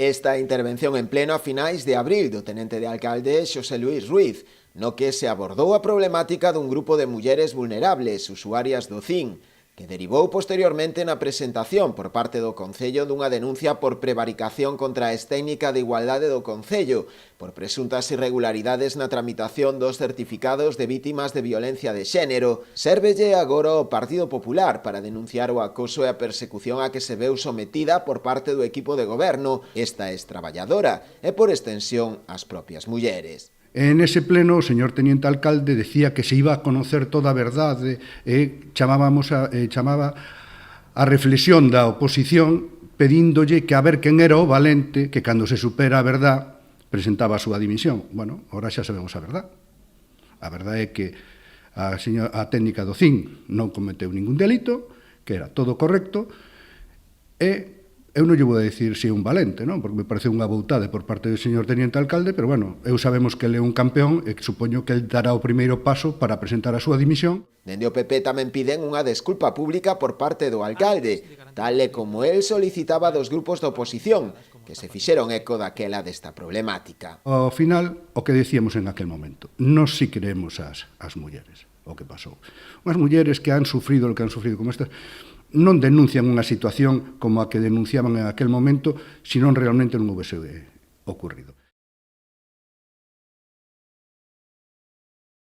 Esta intervención en pleno a finais de abril do tenente de alcalde Xosé Luís Ruiz, no que se abordou a problemática dun grupo de mulleres vulnerables, usuarias do CIN, que derivou posteriormente na presentación por parte do Concello dunha denuncia por prevaricación contra a extécnica de igualdade do Concello, por presuntas irregularidades na tramitación dos certificados de vítimas de violencia de xénero. Sérvelle agora ao Partido Popular para denunciar o acoso e a persecución a que se veu sometida por parte do equipo de goberno, esta traballadora, e por extensión as propias mulleres. En ese pleno, o señor teniente alcalde decía que se iba a conocer toda a verdade e chamaba a reflexión da oposición pedíndolle que a ver quen era o valente que cando se supera a verdad presentaba a súa dimisión. Bueno, ahora xa sabemos a verdad. A verdade é que a técnica do CIN non cometeu ningún delito, que era todo correcto, e eu non lle vou dicir se é un valente, non? Porque me parece unha boutade por parte do señor teniente alcalde, pero, bueno, eu sabemos que ele é un campeón e que supoño que ele dará o primeiro paso para presentar a súa dimisión. Dende o PP tamén piden unha desculpa pública por parte do alcalde, tal e como el solicitaba dos grupos da oposición, que se fixeron eco daquela desta problemática. Ao final, o que decíamos en aquel momento, nós si queremos as mulleres, o que pasou. Unhas mulleres que han sufrido o que han sufrido como estas, non denuncian unha situación como a que denunciaban en aquel momento, senón realmente non houvese ocurrido.